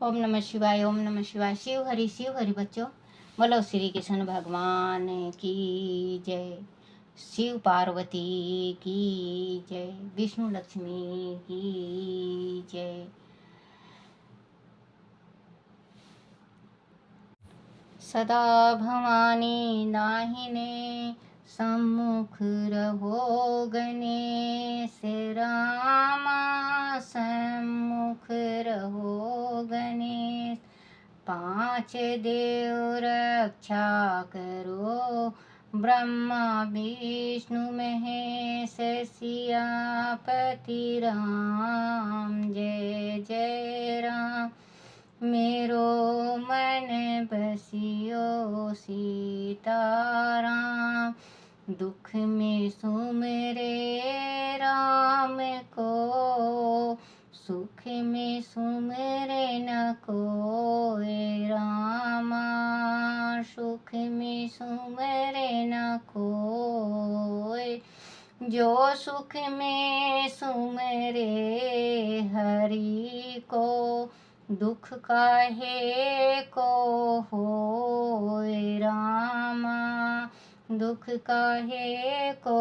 ओम नमः शिवाय। ओम नमः शिवाय। शिव हरि बच्चों, बोलो श्री कृष्ण भगवान की जय। शिव पार्वती की जय। विष्णु लक्ष्मी की जय। सदा भवानी दाहिने सम्मुख रहो गणेश रामा, सम्मुख रहो गणेश। पांच देव रक्षा करो, ब्रह्मा विष्णु महेश सियापति राम। जय जय राम। मेरो मन बसियो सीताराम, दुख में सुमरे राम को, सुख में सुमरे न कोय रामा, सुख में सुमरे न कोय। जो सुख में सुमरे हरि को, दुख काहे को होय रामा, दुख काहे को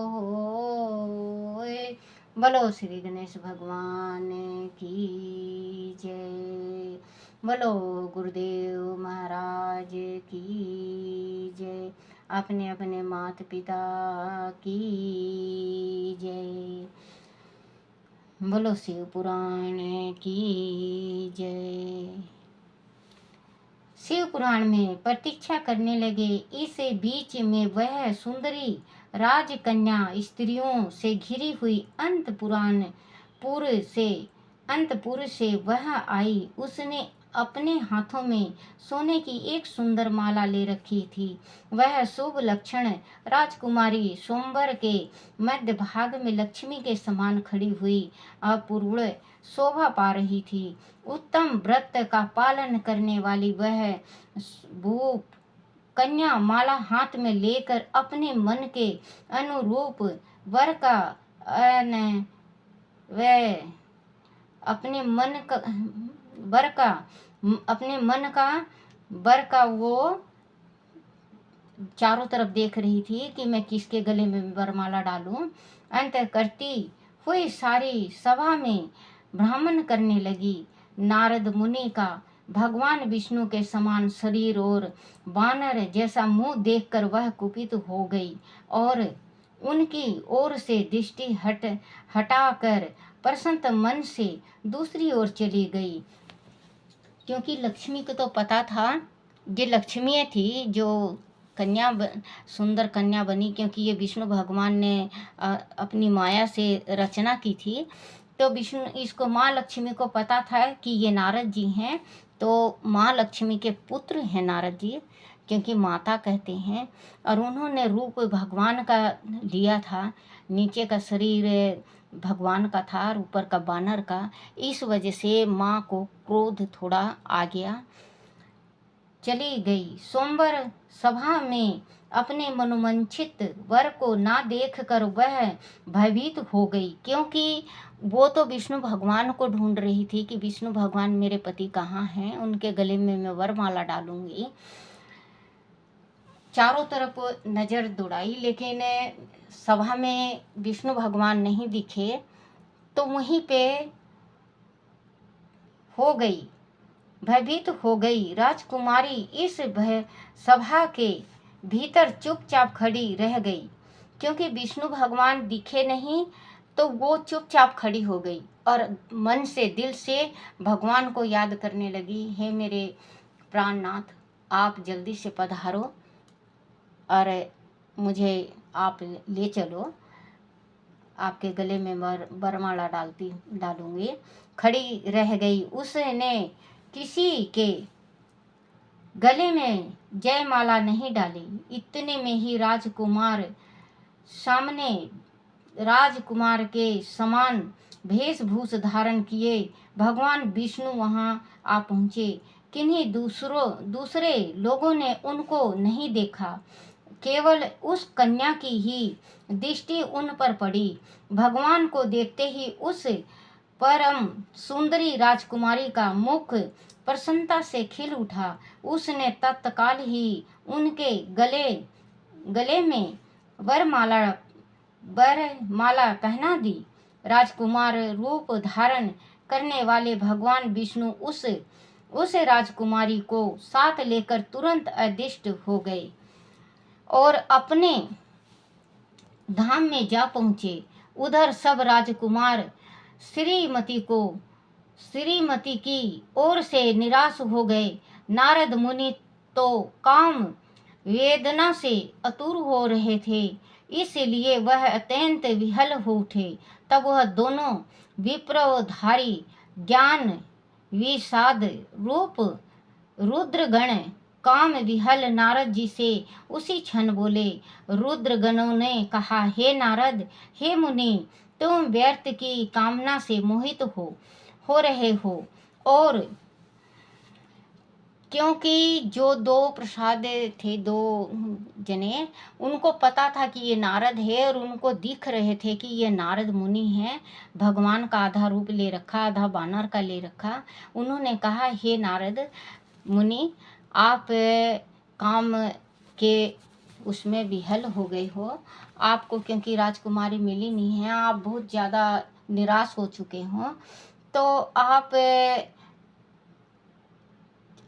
होय। बोलो श्री गणेश भगवान की जय। बोलो गुरुदेव महाराज की जय। अपने अपने माता पिता की जय। बोलो शिव पुराण की जय। शिव पुराण में प्रतीक्षा करने लगे। इस बीच में वह सुंदरी राजकन्या स्त्रियों से घिरी हुई अंतपुर से वह आई। उसने अपने हाथों में सोने की एक सुंदर माला ले रखी थी। वह शुभ लक्षण राजकुमारी स्वयंवर के मध्य भाग में लक्ष्मी के समान खड़ी हुई अपूर्व शोभा पा रही थी। उत्तम व्रत का पालन करने वाली वह भूप कन्या माला हाथ में लेकर अपने मन के अनुरूप वर का वर का वो चारों तरफ देख रही थी कि मैं किसके गले में वरमाला डालूं। अंत करती हुई सारी सभा में भ्रमण करने लगी। नारद मुनि का भगवान विष्णु के समान शरीर और बानर जैसा मुंह देखकर वह कुपित हो गई और उनकी ओर से दृष्टि हटाकर प्रसन्न मन से दूसरी ओर चली गई। क्योंकि लक्ष्मी को तो पता था ये लक्ष्मी थी जो सुंदर कन्या बनी, क्योंकि ये विष्णु भगवान ने अपनी माया से रचना की थी। तो इसको माँ लक्ष्मी को पता था कि ये नारद जी हैं। तो माँ लक्ष्मी के पुत्र हैं नारद जी, क्योंकि माता कहते हैं। और उन्होंने रूप भगवान का लिया था। नीचे का शरीर भगवान का था और ऊपर का बानर का। इस वजह से माँ को क्रोध थोड़ा आ गया, चली गई। स्वयंवर सभा में अपने मनोवांछित वर को ना देखकर वह भयभीत हो गई, क्योंकि वो तो विष्णु भगवान को ढूंढ रही थी कि विष्णु भगवान मेरे पति कहाँ हैं, उनके गले में मैं वरमाला डालूंगी। चारों तरफ नजर दौड़ाई, लेकिन सभा में विष्णु भगवान नहीं दिखे। तो वहीं पे हो गई, भयभीत हो गई। राजकुमारी इस सभा के भीतर चुपचाप खड़ी रह गई, क्योंकि विष्णु भगवान दिखे नहीं। तो वो चुपचाप खड़ी हो गई और मन से दिल से भगवान को याद करने लगी। हे मेरे प्राणनाथ, आप जल्दी से पधारो और मुझे आप ले चलो। आपके गले में वरमाला डालूंगी। खड़ी रह गई। उसने किसी के गले में जयमाला नहीं डाली। इतने में ही राजकुमार के समान वेशभूष धारण किए भगवान विष्णु वहां आ पहुँचे। किन्हीं दूसरे लोगों ने उनको नहीं देखा, केवल उस कन्या की ही दृष्टि उन पर पड़ी। भगवान को देखते ही उस परम सुंदरी राजकुमारी का मुख प्रसन्नता से खिल उठा। उसने तत्काल ही उनके गले में वरमाला पहना दी। राजकुमार रूप धारण करने वाले भगवान विष्णु उस राजकुमारी को साथ लेकर तुरंत अदृश्य हो गए और अपने धाम में जा पहुँचे। उधर सब राजकुमार श्रीमती की ओर से निराश हो गए। नारद मुनि तो काम वेदना से आतुर हो रहे थे, इसलिए वह अत्यंत विहल हो उठे। तब वह दोनों विप्रधारी ज्ञान विषाद रूप रुद्रगण काम विहल नारद जी से उसी क्षण बोले। रुद्रगणों ने कहा, हे नारद, हे मुनि, तुम व्यर्थ की कामना से मोहित हो रहे हो। और क्योंकि जो दो प्रसाद थे, दो जने, उनको पता था कि ये नारद है और उनको दिख रहे थे कि ये नारद मुनि हैं। भगवान का आधा रूप ले रखा, आधा बानर का ले रखा। उन्होंने कहा, हे नारद मुनि, आप काम के उसमें विहल हो गए हो। आपको क्योंकि राजकुमारी मिली नहीं है, आप बहुत ज़्यादा निराश हो चुके हो, तो आप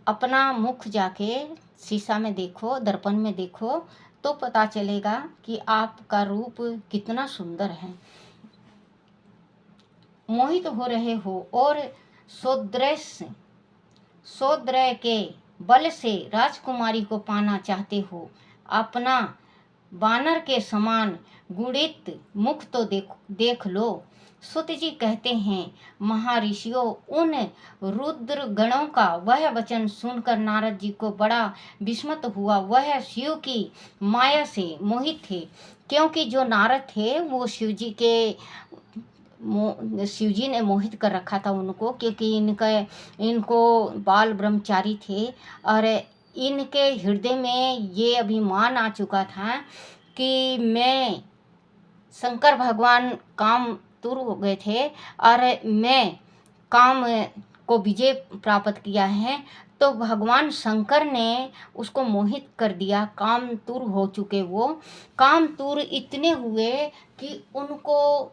अपना मुख जाके शीशा में देखो, दर्पण में देखो, तो पता चलेगा कि आपका रूप कितना सुंदर है। मोहित हो रहे हो और सौंदर्य के बल से राजकुमारी को पाना चाहते हो। अपना बानर के समान गुणित मुख तो देख लो। सुत जी कहते हैं, महर्षियों, उन रुद्र गणों का वह वचन सुनकर नारद जी को बड़ा विस्मत हुआ। वह शिव की माया से मोहित थे, क्योंकि जो नारद थे वो शिव जी ने मोहित कर रखा था उनको, क्योंकि इनको बाल ब्रह्मचारी थे और इनके हृदय में ये अभिमान आ चुका था कि मैं शंकर भगवान काम तुर हो गए थे और मैं काम को विजय प्राप्त किया है। तो भगवान शंकर ने उसको मोहित कर दिया। काम तुर हो चुके वो काम तुर इतने हुए कि उनको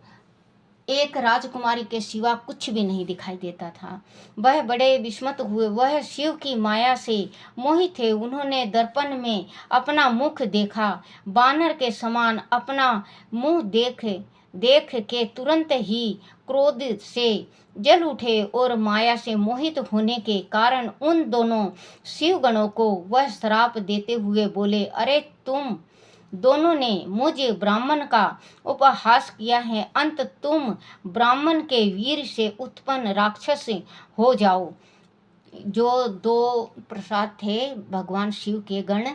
एक राजकुमारी के सिवा कुछ भी नहीं दिखाई देता था। वह बड़े विस्मित हुए। वह शिव की माया से मोहित थे। उन्होंने दर्पण में अपना मुख देखा। बानर के समान अपना मुंह देख के तुरंत ही क्रोध से जल उठे और माया से मोहित होने के कारण उन दोनों शिवगणों को वह श्राप देते हुए बोले, अरे तुम दोनों ने मुझे ब्राह्मण का उपहास किया है। अंत तुम ब्राह्मण के वीर से उत्पन्न राक्षस हो जाओ। जो दो प्रसाद थे भगवान शिव के गण,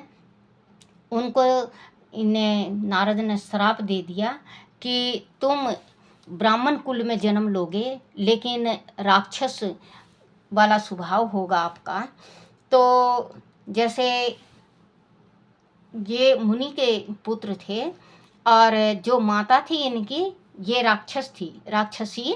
उनको इन्हें नारद ने श्राप दे दिया कि तुम ब्राह्मण कुल में जन्म लोगे, लेकिन राक्षस वाला स्वभाव होगा आपका। तो जैसे ये मुनि के पुत्र थे और जो माता थी इनकी, ये राक्षसी।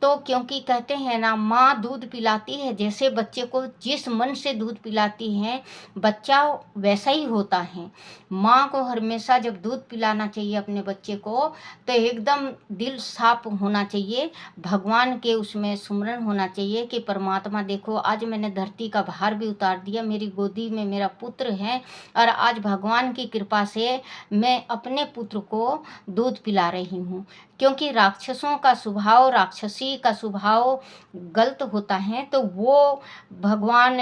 तो क्योंकि कहते हैं ना, माँ दूध पिलाती है, जैसे बच्चे को जिस मन से दूध पिलाती है बच्चा वैसा ही होता है। माँ को हमेशा जब दूध पिलाना चाहिए अपने बच्चे को, तो एकदम दिल साफ होना चाहिए, भगवान के उसमें सुमरन होना चाहिए कि परमात्मा देखो, आज मैंने धरती का भार भी उतार दिया, मेरी गोदी में मेरा पुत्र है और आज भगवान की कृपा से मैं अपने पुत्र को दूध पिला रही हूँ। क्योंकि राक्षसों का स्वभाव, राक्षसी का स्वभाव गलत होता है। तो वो भगवान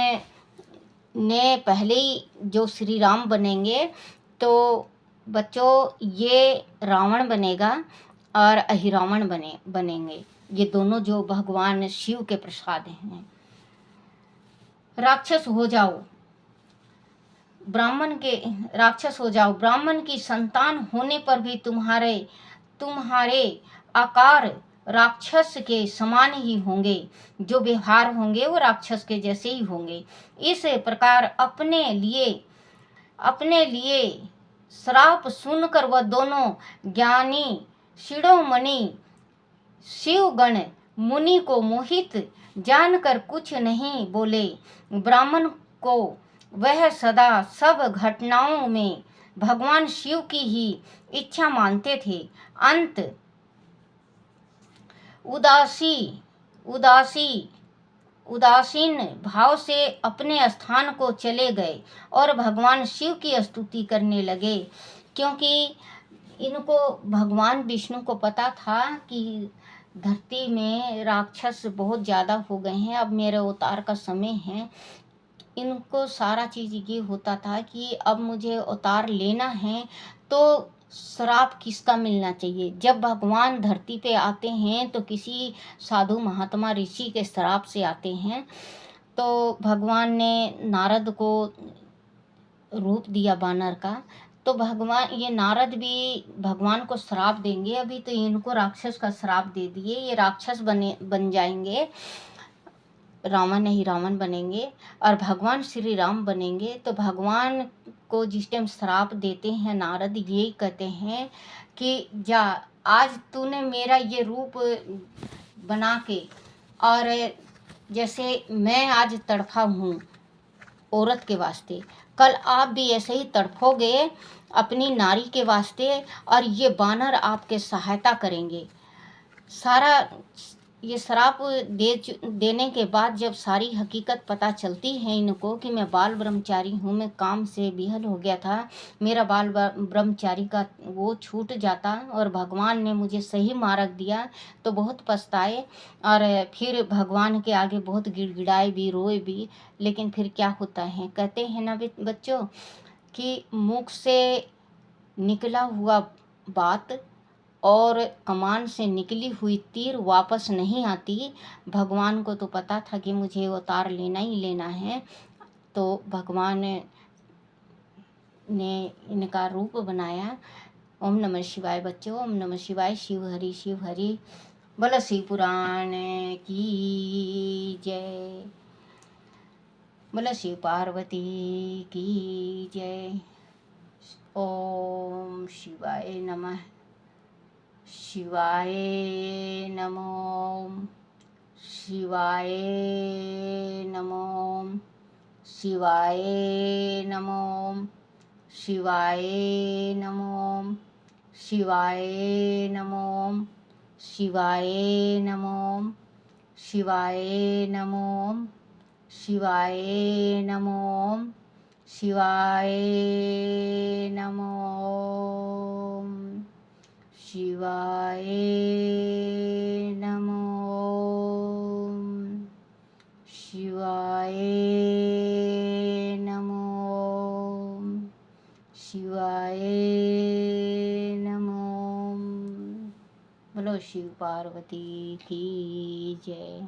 ने पहले ही जो श्री राम बनेंगे, तो बच्चों ये रावण बनेगा और अहिरावण बनेंगे। ये दोनों जो भगवान शिव के प्रसाद हैं। राक्षस हो जाओ, ब्राह्मण की संतान होने पर भी तुम्हारे आकार राक्षस के समान ही होंगे। जो व्यवहार होंगे वो राक्षस के जैसे ही होंगे। इस प्रकार अपने लिए श्राप सुनकर वह दोनों ज्ञानी शिरोमणि शिवगण मुनि को मोहित जानकर कुछ नहीं बोले। ब्राह्मण को वह सदा सब घटनाओं में भगवान शिव की ही इच्छा मानते थे। अंत उदासीन भाव से अपने स्थान को चले गए और भगवान शिव की स्तुति करने लगे, क्योंकि इनको भगवान विष्णु को पता था कि धरती में राक्षस बहुत ज़्यादा हो गए हैं, अब मेरे अवतार का समय है। इनको सारा चीज़ ये होता था कि अब मुझे अवतार लेना है तो श्राप किसका मिलना चाहिए। जब भगवान धरती पे आते हैं तो किसी साधु महात्मा ऋषि के श्राप से आते हैं। तो भगवान ने नारद को रूप दिया बानर का, तो भगवान ये नारद भी भगवान को श्राप देंगे। अभी तो इनको राक्षस का श्राप दे दिए, ये राक्षस बन जाएंगे, रावण नहीं रावण बनेंगे और भगवान श्री राम बनेंगे। तो भगवान को जिस टाइम श्राप देते हैं नारद, ये कहते हैं कि जा आज तूने मेरा ये रूप बना के, और जैसे मैं आज तड़फा हूँ औरत के वास्ते, कल आप भी ऐसे ही तड़फोगे अपनी नारी के वास्ते और ये बानर आपके सहायता करेंगे। सारा ये श्राप देने के बाद जब सारी हकीकत पता चलती है इनको कि मैं बाल ब्रह्मचारी हूँ, मैं काम से विहल हो गया था, मेरा बाल ब्रह्मचारी का वो छूट जाता और भगवान ने मुझे सही मार्ग दिया, तो बहुत पछताए और फिर भगवान के आगे बहुत गिड़गिड़ाए भी, रोए भी। लेकिन फिर क्या होता है, कहते हैं ना बच्चों कि मुख से निकला हुआ बात और कमान से निकली हुई तीर वापस नहीं आती। भगवान को तो पता था कि मुझे अवतार लेना ही लेना है, तो भगवान ने इनका रूप बनाया। ओम नमः शिवाय बच्चों, ओम नमः शिवाय। शिव हरि शिव हरि। बोलो शिव पुराण की जय, बोलो शिव पार्वती की जय। ओम शिवाय नमः, शिवाय नमो, शिवाय नमो, शिवाय नमो, शिवाय नमो, शिवाय नमो, शिवाय नमो, शिवाय नमो, शिवाय नमो, शिवाय नमो, शिवाय नमो, शिवाय नमो, शिवाय नमो। बोलो शिव पार्वती की जय।